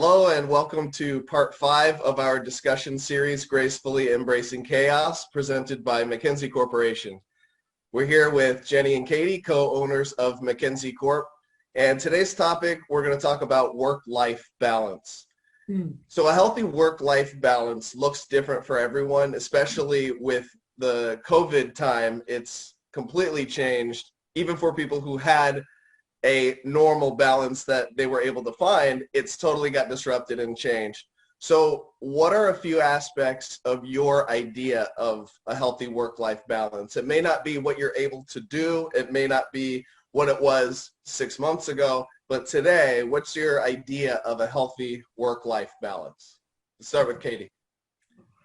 Hello and welcome to part 5 of our discussion series, Gracefully Embracing Chaos, presented by McKinsey Corporation. We're here with Jenny and Katie, co-owners of McKinsey Corp. And today's topic, we're going to talk about work-life balance. So a healthy work-life balance looks different for everyone, especially with the COVID time. It's completely changed, even for people who had a normal balance that they were able to find, it's totally got disrupted and changed. So what are a few aspects of your idea of a healthy work-life balance? It may not be what you're able to do. It may not be what it was 6 months ago, but today, what's your idea of a healthy work-life balance? Let's start with Katie.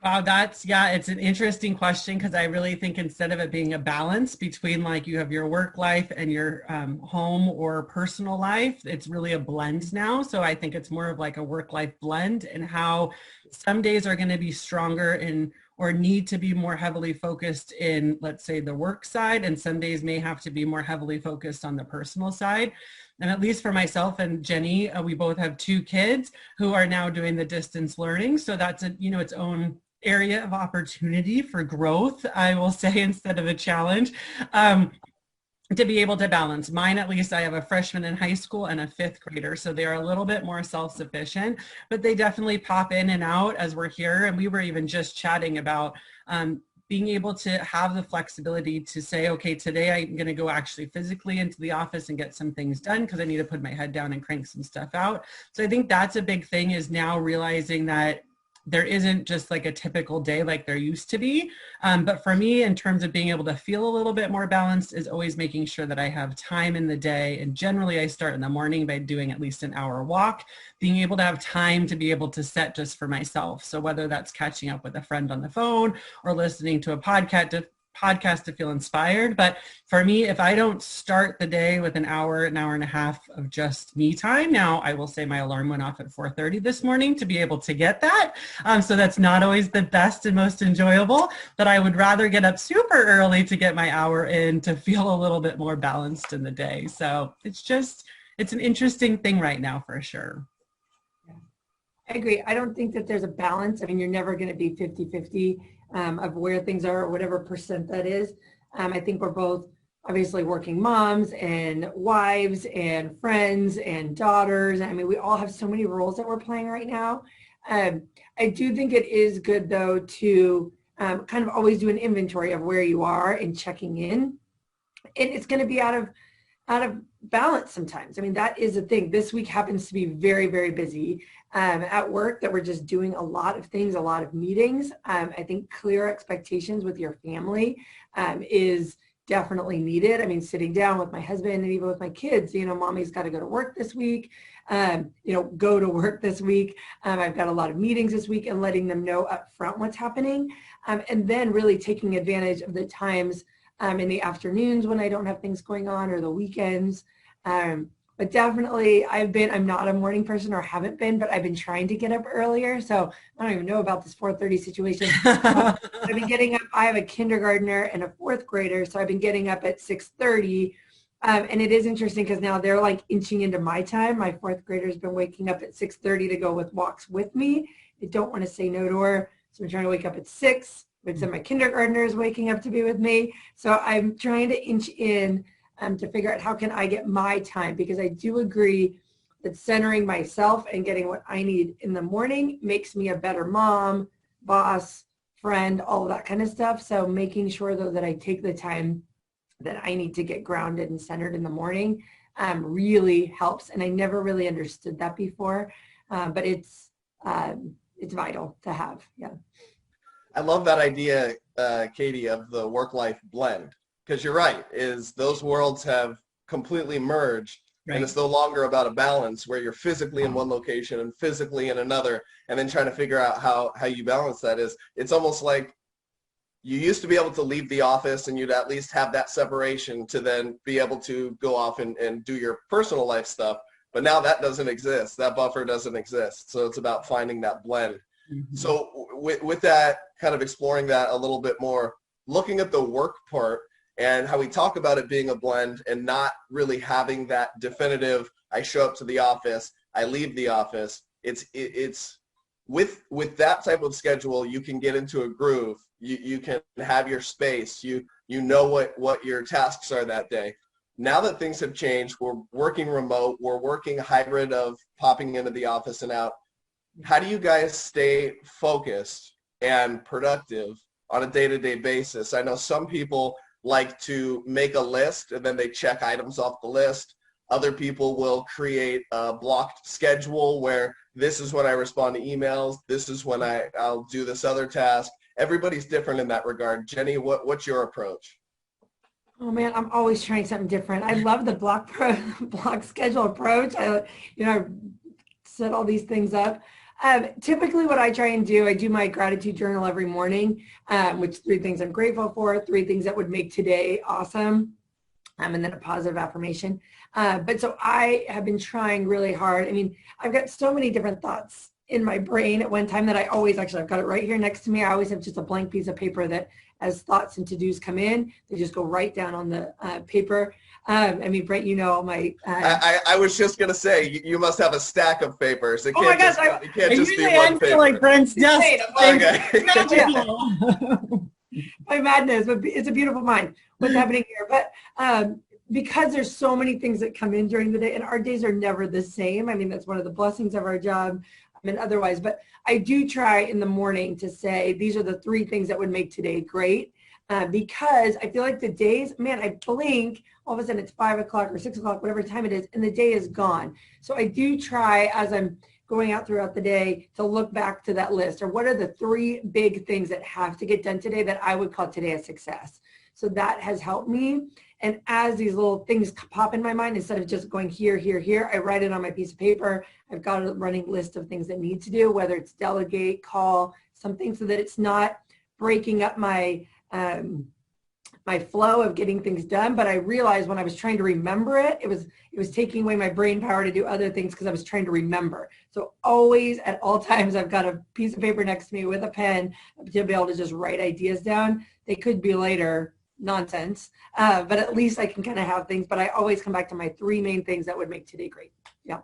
Wow, it's an interesting question because I really think instead of it being a balance between like you have your work life and your home or personal life, it's really a blend now. So I think it's more of like a work-life blend and how some days are going to be stronger or need to be more heavily focused in, let's say, the work side, and some days may have to be more heavily focused on the personal side. And at least for myself and Jenny, we both have 2 kids who are now doing the distance learning. So that's its own area of opportunity for growth, I will say, instead of a challenge, to be able to balance. Mine, at least, I have a freshman in high school and a 5th grader, so they're a little bit more self-sufficient, but they definitely pop in and out as we're here. And we were even just chatting about being able to have the flexibility to say, okay, today I'm going to go actually physically into the office and get some things done because I need to put my head down and crank some stuff out. So I think that's a big thing, is now realizing that there isn't just like a typical day like there used to be. But for me, in terms of being able to feel a little bit more balanced, is always making sure that I have time in the day. And generally I start in the morning by doing at least an hour walk, being able to have time to be able to set just for myself. So whether that's catching up with a friend on the phone or listening to a podcast to feel inspired. But for me, if I don't start the day with an hour and a half of just me time, now I will say my alarm went off at 4:30 this morning to be able to get that. So that's not always the best and most enjoyable, but I would rather get up super early to get my hour in to feel a little bit more balanced in the day. So it's an interesting thing right now for sure. I agree. I don't think that there's a balance. I mean, you're never going to be 50-50 of where things are, or whatever percent that is. I think we're both obviously working moms and wives and friends and daughters. I mean, we all have so many roles that we're playing right now. I do think it is good, though, to kind of always do an inventory of where you are and checking in. And it's going to be out of balance sometimes. I mean, that is a thing. This week happens to be very, very busy at work, that we're just doing a lot of things, a lot of meetings. I think clear expectations with your family is definitely needed. I mean, sitting down with my husband and even with my kids, mommy's got to go to work this week, go to work this week. I've got a lot of meetings this week, and letting them know up front what's happening. And then really taking advantage of the times in the afternoons when I don't have things going on, or the weekends. But definitely I'm not a morning person, or haven't been, but I've been trying to get up earlier. So I don't even know about this 4:30 situation. I've been getting up. I have a kindergartner and a 4th grader. So I've been getting up at 6:30. And it is interesting because now they're like inching into my time. My 4th grader has been waking up at 6:30 to go with walks with me. I don't want to say no to her. So I'm trying to wake up at 6. But then my kindergartner is waking up to be with me. So I'm trying to inch in to figure out how can I get my time, because I do agree that centering myself and getting what I need in the morning makes me a better mom, boss, friend, all of that kind of stuff. So making sure, though, that I take the time that I need to get grounded and centered in the morning really helps. And I never really understood that before, but it's vital to have. Yeah. I love that idea, Katie, of the work-life blend, because you're right, is those worlds have completely merged. Right. And it's no longer about a balance where you're physically in one location and physically in another, and then trying to figure out how you balance that. It's almost like you used to be able to leave the office and you'd at least have that separation to then be able to go off and do your personal life stuff. But now that doesn't exist. That buffer doesn't exist. So it's about finding that blend. Mm-hmm. So with that, kind of exploring that a little bit more, looking at the work part and how we talk about it being a blend and not really having that definitive, I show up to the office, I leave the office. it's with that type of schedule, you can get into a groove. You can have your space. You know what your tasks are that day. Now that things have changed, we're working remote, we're working hybrid of popping into the office and out. How do you guys stay focused and productive on a day-to-day basis? I know some people like to make a list and then they check items off the list. Other people will create a blocked schedule where this is when I respond to emails, this is when I'll do this other task. Everybody's different in that regard. Jenny, what's your approach? Oh man, I'm always trying something different. I love the block schedule approach. I set all these things up. Typically what I try and do, I do my gratitude journal every morning, which 3 things I'm grateful for, 3 things that would make today awesome, and then a positive affirmation. But so I have been trying really hard. I mean, I've got so many different thoughts in my brain at one time that I always, actually, I've got it right here next to me. I always have just a blank piece of paper that as thoughts and to-dos come in, they just go right down on the paper. I mean, Brent, you know, my... I was just going to say, you must have a stack of papers. It can't it can't just be one paper. Like Brent's desk. Okay. My madness, but it's a beautiful mind, what's happening here. But because there's so many things that come in during the day, and our days are never the same. I mean, that's one of the blessings of our job. I mean, otherwise, but I do try in the morning to say, these are the 3 things that would make today great. Because I feel like the days, man, I blink, all of a sudden it's 5 o'clock or 6 o'clock, whatever time it is, and the day is gone. So I do try, as I'm going out throughout the day, to look back to that list, or what are the 3 big things that have to get done today that I would call today a success. So that has helped me. And as these little things pop in my mind, instead of just going here, here, here, I write it on my piece of paper. I've got a running list of things that need to do, whether it's delegate, call, something, so that it's not breaking up my my flow of getting things done. But I realized when I was trying to remember it, it was taking away my brain power to do other things because I was trying to remember. So always, at all times, I've got a piece of paper next to me with a pen to be able to just write ideas down. They could be later nonsense, but at least I can kind of have things. But I always come back to my 3 main things that would make today great. Yeah.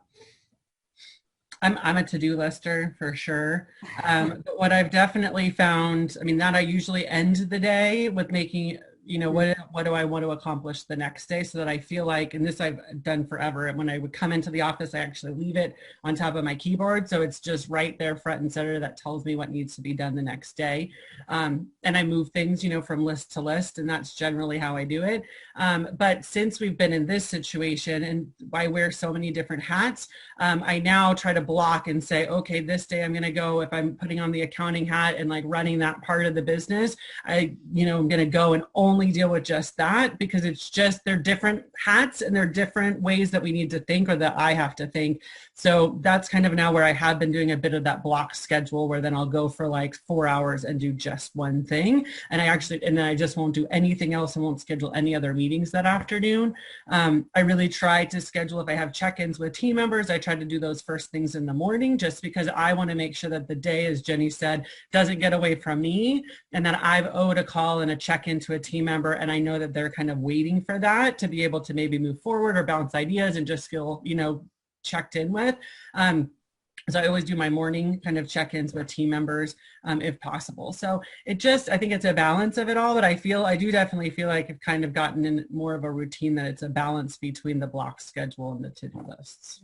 I'm a to-do lister for sure. But what I've definitely found, I mean, that I usually end the day with making, you know, what do I want to accomplish the next day, so that I feel like, and this I've done forever, and when I would come into the office, I actually leave it on top of my keyboard. So it's just right there front and center that tells me what needs to be done the next day. And I move things, you know, from list to list, and that's generally how I do it. But since we've been in this situation and I wear so many different hats, I now try to block and say, okay, this day I'm going to go, if I'm putting on the accounting hat and like running that part of the business, I'm going to go and only deal with just that, because it's just, they're different hats and they're different ways that we need to think, or that I have to think. So that's kind of now where I have been doing a bit of that block schedule, where then I'll go for like 4 hours and do just one thing. And then I just won't do anything else and won't schedule any other meetings that afternoon. I really try to schedule, if I have check-ins with team members, I try to do those first things in the morning, just because I want to make sure that the day, as Jenny said, doesn't get away from me, and that I've owed a call and a check-in to a team member, and I know that they're kind of waiting for that to be able to maybe move forward or bounce ideas and just feel, you know, checked in with. So I always do my morning kind of check-ins with team members, if possible. So I think it's a balance of it all, but I do definitely feel like I've kind of gotten in more of a routine, that it's a balance between the block schedule and the to-do lists.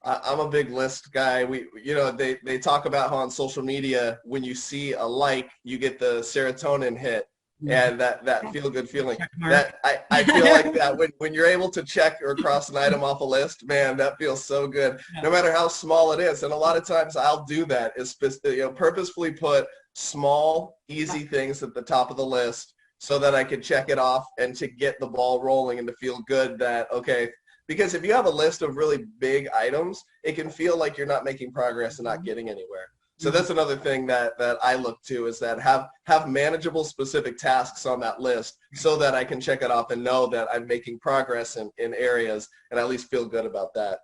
I'm a big list guy. They talk about how on social media, when you see a like, you get the serotonin hit. And that feel-good feeling. That I feel like that when you're able to check or cross an item off a list, man, that feels so good. Yeah. No matter how small it is. And a lot of times I'll do that, is purposefully put small, easy things at the top of the list, so that I can check it off and to get the ball rolling and to feel good that, okay, because if you have a list of really big items, it can feel like you're not making progress and not getting anywhere. So that's another thing that I look to, is that have manageable specific tasks on that list, so that I can check it off and know that I'm making progress in areas, and I at least feel good about that.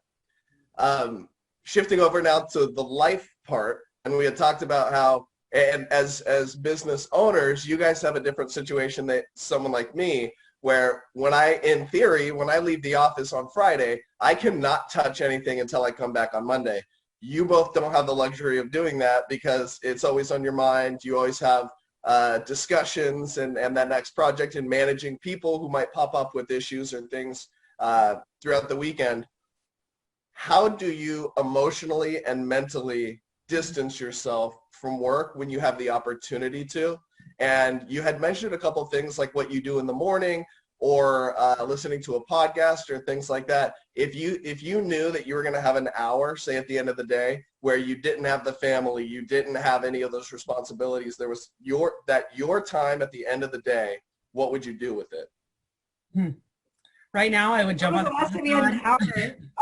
Shifting over now to the life part, and we had talked about how, and as business owners, you guys have a different situation than someone like me, where in theory, when I leave the office on Friday, I cannot touch anything until I come back on Monday. you both don't have the luxury of doing that because it's always on your mind. You always have discussions and that next project, and managing people who might pop up with issues or things throughout the weekend. How do you emotionally and mentally distance yourself from work when you have the opportunity to? And you had mentioned a couple of things like what you do in the morning, or listening to a podcast or things like that. If you knew that you were going to have an hour, say at the end of the day, where you didn't have the family, you didn't have any of those responsibilities, there was your time at the end of the day, what would you do with it? Right now, I would jump on the last time you had an hour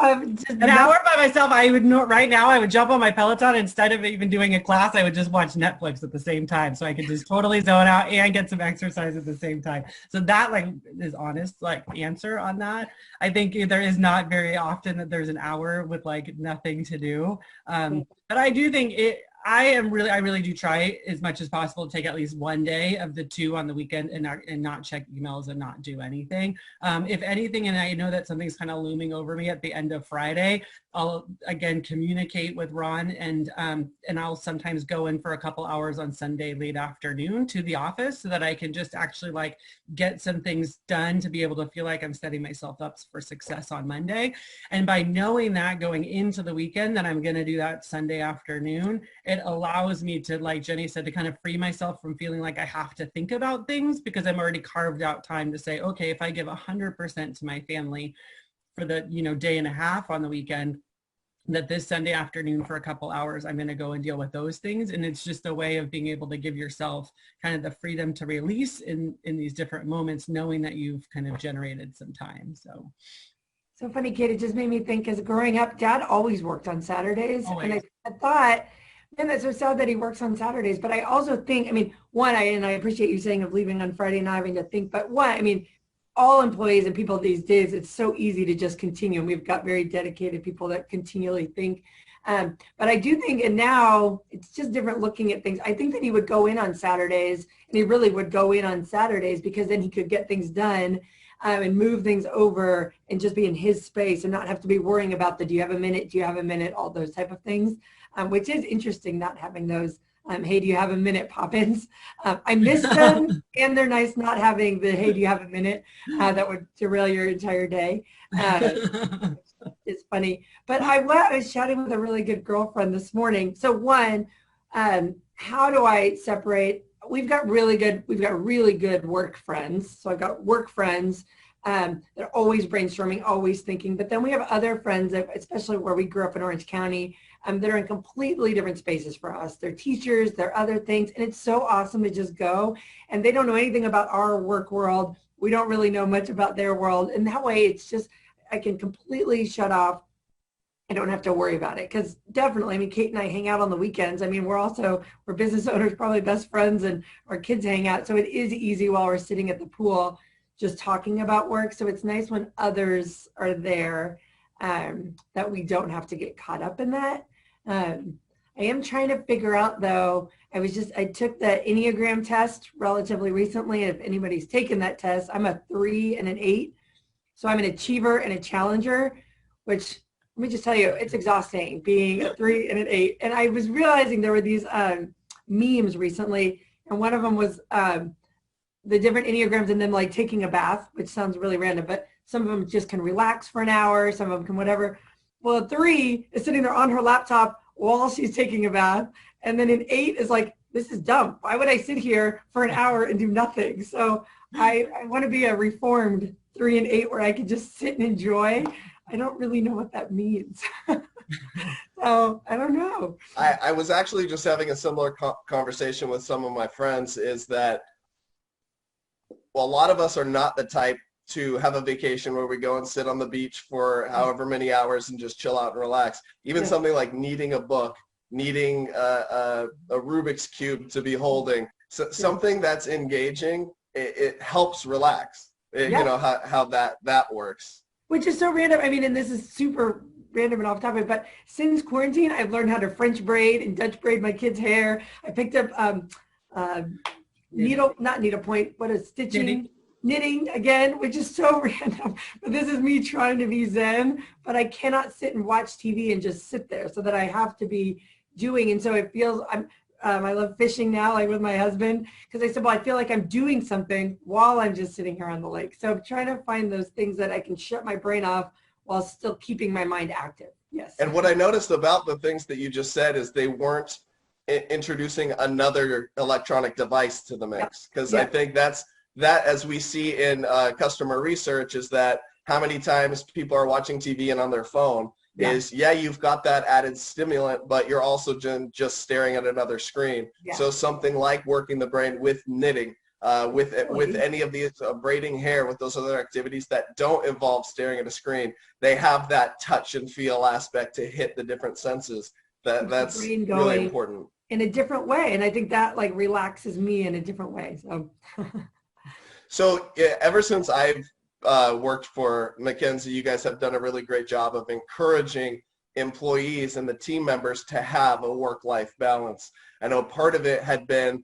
of just an hour by myself. I would know right now. I would jump on my Peloton instead of even doing a class. I would just watch Netflix at the same time, so I could just totally zone out and get some exercise at the same time. So that is honest answer on that. I think there is not very often that there's an hour with nothing to do, but I do think it. I really do try as much as possible to take at least one day of the 2 on the weekend and not check emails and not do anything. If anything, and I know that something's kind of looming over me at the end of Friday, I'll again communicate with Ron, and I'll sometimes go in for a couple hours on Sunday late afternoon to the office so that I can just actually get some things done to be able to feel like I'm setting myself up for success on Monday. And by knowing that going into the weekend that I'm going to do that Sunday afternoon, it allows me to, like Jenny said, to kind of free myself from feeling like I have to think about things, because I'm already carved out time to say, okay, if I give 100% to my family for the day and a half on the weekend, that this Sunday afternoon for a couple hours, I'm going to go and deal with those things. And it's just a way of being able to give yourself kind of the freedom to release in these different moments, knowing that you've kind of generated some time. So funny, Kate, it just made me think, as growing up, Dad always worked on Saturdays. Always. And I thought, man, that's so sad that he works on Saturdays. But I also think, I appreciate you saying of leaving on Friday and not having to think, but all employees and people these days, it's so easy to just continue. And we've got very dedicated people that continually think. But I do think, and now it's just different looking at things. I think that he would go in on Saturdays, and he really would go in on Saturdays, because then he could get things done and move things over and just be in his space and not have to be worrying about do you have a minute, all those type of things, which is interesting, not having those, hey, do you have a minute pop-ins? I miss them, and they're nice not having the, hey, do you have a minute? That would derail your entire day. It's funny. But I was chatting with a really good girlfriend this morning. So one, how do I separate? We've got really good work friends. So I've got work friends that are always brainstorming, always thinking. But then we have other friends, that, especially where we grew up in Orange County, that are in completely different spaces for us. They're teachers, they're other things. And it's so awesome to just go. And they don't know anything about our work world. We don't really know much about their world. And that way, it's just, I can completely shut off. I don't have to worry about it, because definitely, Kate and I hang out on the weekends. We're business owners, probably best friends, and our kids hang out. So it is easy while we're sitting at the pool just talking about work. So it's nice when others are there, that we don't have to get caught up in that. I am trying to figure out, though, I took the Enneagram test relatively recently. If anybody's taken that test, I'm a 3 and an 8. So I'm an achiever and a challenger, which, let me just tell you, it's exhausting being a 3 and an 8. And I was realizing there were these memes recently, and one of them was the different Enneagrams and them taking a bath, which sounds really random, but some of them just can relax for an hour, some of them can whatever. Well, a 3 is sitting there on her laptop while she's taking a bath, and then an 8 is like, this is dumb. Why would I sit here for an hour and do nothing? So I want to be a reformed 3 and 8 where I can just sit and enjoy. I don't really know what that means. So I don't know. I was actually just having a similar conversation with some of my friends, is that, well, a lot of us are not the type to have a vacation where we go and sit on the beach for however many hours and just chill out and relax. Even something like needing a book, needing a Rubik's Cube to be holding, so something that's engaging, it helps relax. You know, how that works. Which is so random. And this is super random and off topic, but since quarantine, I've learned how to French braid and Dutch braid my kids' hair. I picked up not needlepoint, what is stitching? knitting again, which is so random, but this is me trying to be Zen, but I cannot sit and watch TV and just sit there, so that I have to be doing. And so it feels, I love fishing now, like with my husband, because I said, well, I feel like I'm doing something while I'm just sitting here on the lake. So I'm trying to find those things that I can shut my brain off while still keeping my mind active. Yes. And what I noticed about the things that you just said is they weren't introducing another electronic device to the mix. Because I think that, as we see in customer research, is that how many times people are watching TV and on their phone is, you've got that added stimulant, but you're also just staring at another screen. So something like working the brain with knitting, with any of these braiding hair, with those other activities that don't involve staring at a screen, they have that touch and feel aspect to hit the different senses. That's really important. In a different way. And I think that like relaxes me in a different way. So, so ever since I've worked for Mackenzie, you guys have done a really great job of encouraging employees and the team members to have a work-life balance. I know part of it had been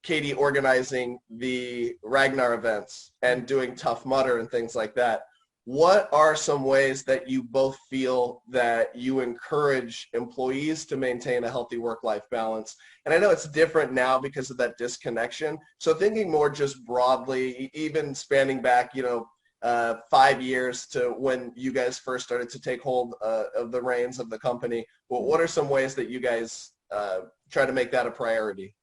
Katie organizing the Ragnar events and doing Tough Mudder and things like that. What are some ways that you both feel that you encourage employees to maintain a healthy work-life balance? And I know it's different now because of that disconnection. So thinking more just broadly, even spanning back, 5 years to when you guys first started to take hold of the reins of the company. Well, what are some ways that you guys try to make that a priority?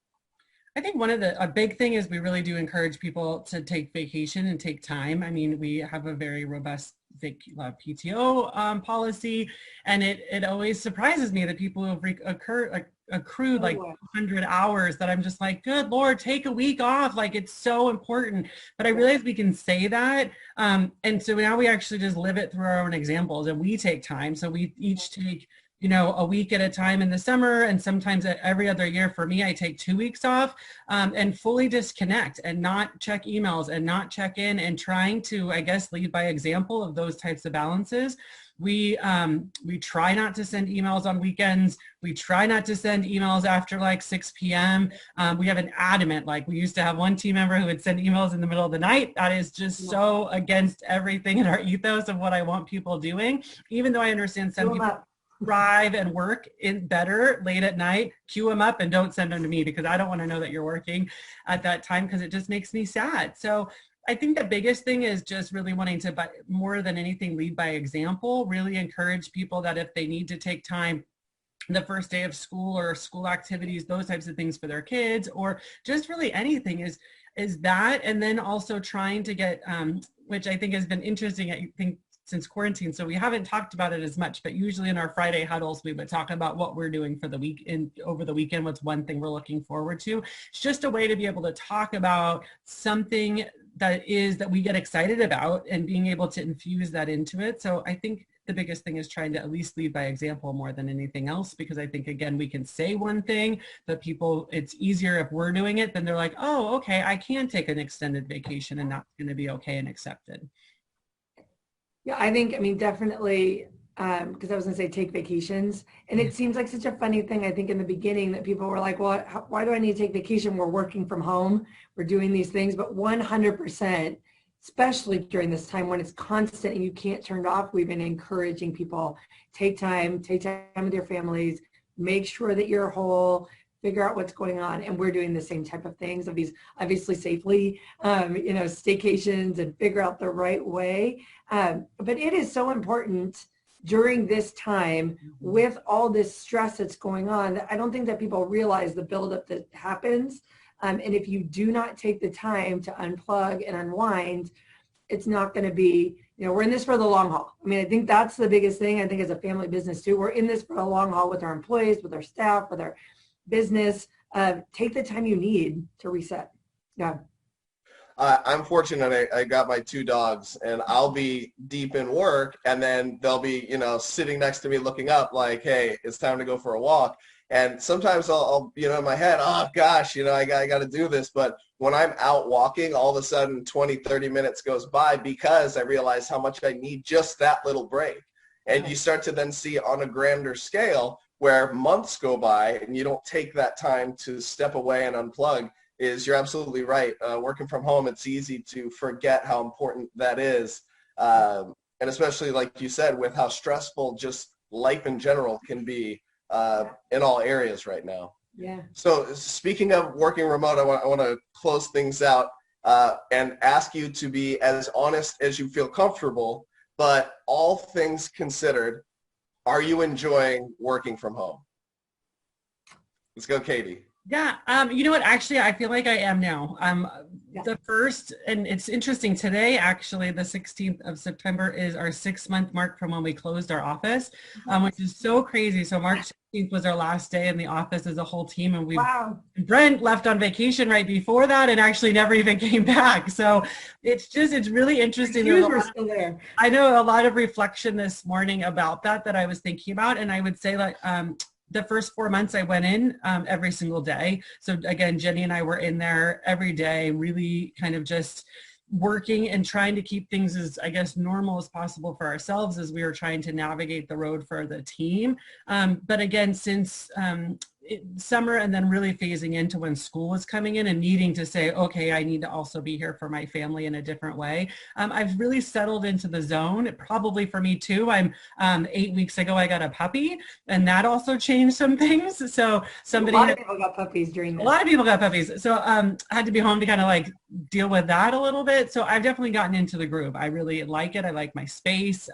I think a big thing is we really do encourage people to take vacation and take time. I mean, we have a very robust PTO policy, and it always surprises me that people who have accrued like 100 hours that I'm just like, good Lord, take a week off. Like, it's so important. But I realize we can say that. And so now we actually just live it through our own examples, and we take time. So we each take a week at a time in the summer, and sometimes every other year. For me, I take 2 weeks off and fully disconnect and not check emails and not check in, and trying to, I guess, lead by example of those types of balances. We try not to send emails on weekends. We try not to send emails after like 6 p.m. We have an adamant, like we used to have one team member who would send emails in the middle of the night. That is just so against everything in our ethos of what I want people doing, even though I understand some people thrive and work in better late at night. Cue them up and don't send them to me, because I don't want to know that you're working at that time, because it just makes me sad. So I think the biggest thing is just really wanting to, more than anything, lead by example, really encourage people that if they need to take time the first day of school or school activities, those types of things for their kids, or just really anything is that. And then also trying to get, which I think has been interesting, I think, since quarantine. So we haven't talked about it as much, but usually in our Friday huddles, we would talk about what we're doing for the week and over the weekend. What's one thing we're looking forward to? It's just a way to be able to talk about something that we get excited about, and being able to infuse that into it. So I think the biggest thing is trying to at least lead by example more than anything else, because I think, again, we can say one thing, but people, it's easier if we're doing it, then they're like, oh, okay, I can take an extended vacation and that's going to be okay and accepted. Yeah, I mean, definitely, because I was going to say take vacations. And it seems like such a funny thing, I think, in the beginning, that people were like, well, why do I need to take vacation? We're working from home. We're doing these things. But 100%, especially during this time when it's constant and you can't turn it off, we've been encouraging people, take time with your families, make sure that you're whole, figure out what's going on. And we're doing the same type of things, of these, obviously safely, staycations, and figure out the right way. But it is so important during this time, with all this stress that's going on, that I don't think that people realize the buildup that happens. And if you do not take the time to unplug and unwind, it's not going to be, we're in this for the long haul. I mean, I think that's the biggest thing. I think as a family business too, we're in this for a long haul with our employees, with our staff, with our business. Take the time you need to reset. Yeah. I'm fortunate. I got my 2 dogs, and I'll be deep in work, and then they'll be, sitting next to me looking up like, hey, it's time to go for a walk. And sometimes I'll in my head, oh gosh, I got to do this. But when I'm out walking, all of a sudden 20, 30 minutes goes by, because I realize how much I need just that little break. And you start to then see on a grander scale where months go by and you don't take that time to step away and unplug. is you're absolutely right. Working from home, it's easy to forget how important that is. And especially like you said, with how stressful just life in general can be in all areas right now. Yeah. So speaking of working remote, I want to close things out and ask you to be as honest as you feel comfortable, but all things considered, are you enjoying working from home? Let's go, Katie. Yeah, you know what, actually, I feel like I am now. Yeah. The first, and it's interesting, today, actually, the 16th of September is our 6-month mark from when we closed our office, which is so crazy. So March 16th was our last day in the office as a whole team, and Wow. Brent left on vacation right before that and actually never even came back. So it's really interesting. Shoes were still there. I know a lot of reflection this morning about that I was thinking about, and I would say like, the first 4 months I went in every single day. So again, Jenny and I were in there every day, really kind of just working and trying to keep things as, I guess, normal as possible for ourselves as we were trying to navigate the road for the team. But again, since summer and then really phasing into when school was coming in and needing to say, okay, I need to also be here for my family in a different way. I've really settled into the zone. Probably for me too. I'm 8 weeks ago, I got a puppy, and that also changed some things. So a lot of people got puppies during this. A lot of people got puppies. So I had to be home to kind of like deal with that a little bit. So I've definitely gotten into the groove. I really like it. I like my space.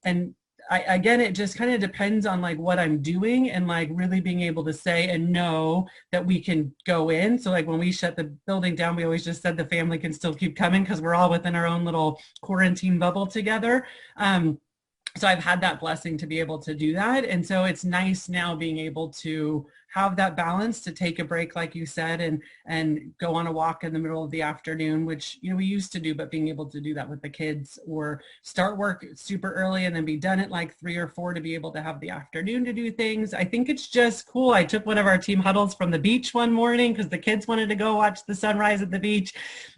And again, it just kind of depends on like what I'm doing and like really being able to say and know that we can go in. So like when we shut the building down, we always just said the family can still keep coming because we're all within our own little quarantine bubble together. So I've had that blessing to be able to do that. And so it's nice now being able to have that balance to take a break, like you said, and go on a walk in the middle of the afternoon, which, you know, we used to do, but being able to do that with the kids or start work super early and then be done at like 3 or 4 to be able to have the afternoon to do things. I think it's just cool. I took one of our team huddles from the beach one morning because the kids wanted to go watch the sunrise at the beach,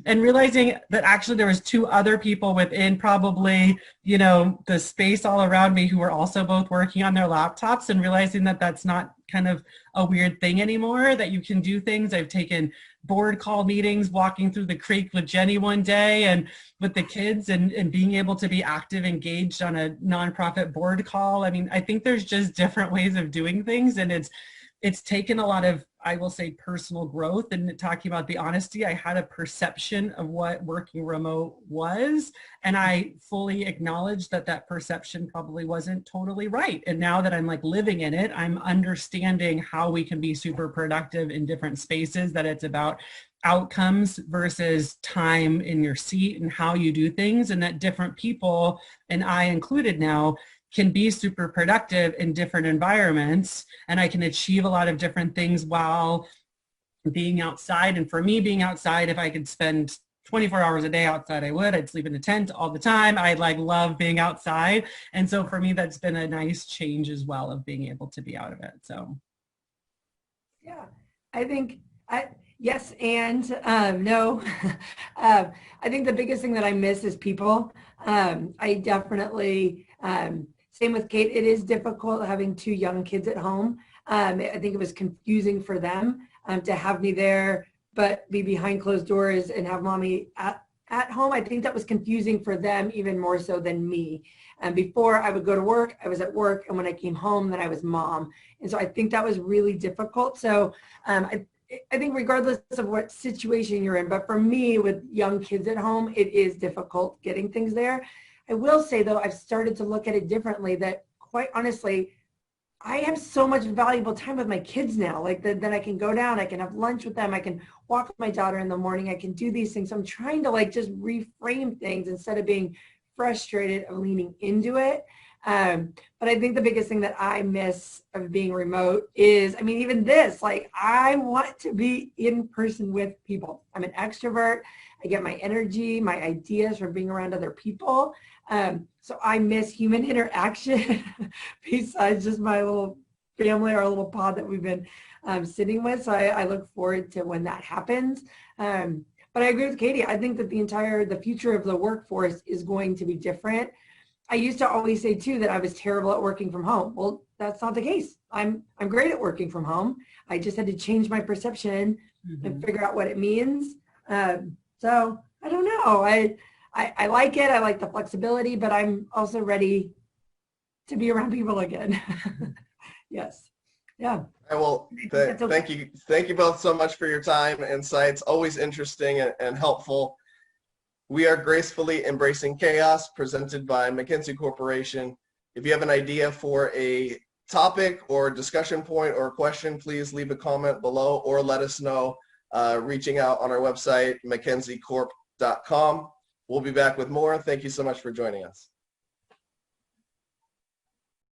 and realizing that actually there was 2 other people within probably, you know, the space all around me who were also both working on their laptops, and realizing that that's not kind of a weird thing anymore, that you can do things. I've taken board call meetings walking through the creek with Jenny one day and with the kids, and being able to be active, engaged on a nonprofit board call. I mean, I think there's just different ways of doing things, and it's taken a lot of, I will say, personal growth. And talking about the honesty, I had a perception of what working remote was, and I fully acknowledge that that perception probably wasn't totally right. And now that I'm like living in it, I'm understanding how we can be super productive in different spaces, that it's about outcomes versus time in your seat and how you do things, and that different people, and I included now, can be super productive in different environments, and I can achieve a lot of different things while being outside. And for me, being outside, if I could spend 24 hours a day outside, I would. I'd sleep in a tent all the time. I like love being outside. And so for me, that's been a nice change as well, of being able to be out of it. So yeah, I think yes and no. I think the biggest thing that I miss is people. I definitely same with Kate. It is difficult having 2 young kids at home. I think it was confusing for them to have me there, but be behind closed doors and have mommy at home. I think that was confusing for them even more so than me. And before I would go to work, I was at work, and when I came home, then I was mom. And so I think that was really difficult. So I think regardless of what situation you're in, but for me with young kids at home, it is difficult getting things there. I will say, though, I've started to look at it differently, that quite honestly, I have so much valuable time with my kids now. Like that I can go down, I can have lunch with them, I can walk with my daughter in the morning, I can do these things. So I'm trying to like just reframe things instead of being frustrated of leaning into it. But I think the biggest thing that I miss of being remote is, I mean, even this, like I want to be in person with people. I'm an extrovert. I get my energy, my ideas from being around other people. So I miss human interaction besides just my little family, our little pod that we've been sitting with. So I look forward to when that happens. But I agree with Katie. I think that the future of the workforce is going to be different. I used to always say too that I was terrible at working from home. Well, that's not the case. I'm great at working from home. I just had to change my perception and figure out what it means. So I don't know. I like it. I like the flexibility, but I'm also ready to be around people again. Yes. Yeah. Well, thank you. Thank you both so much for your time and insights. Always interesting and helpful. We are Gracefully Embracing Chaos, presented by McKinsey Corporation. If you have an idea for a topic or discussion point or question, please leave a comment below or let us know reaching out on our website, mckenziecorp.com. We'll be back with more. Thank you so much for joining us.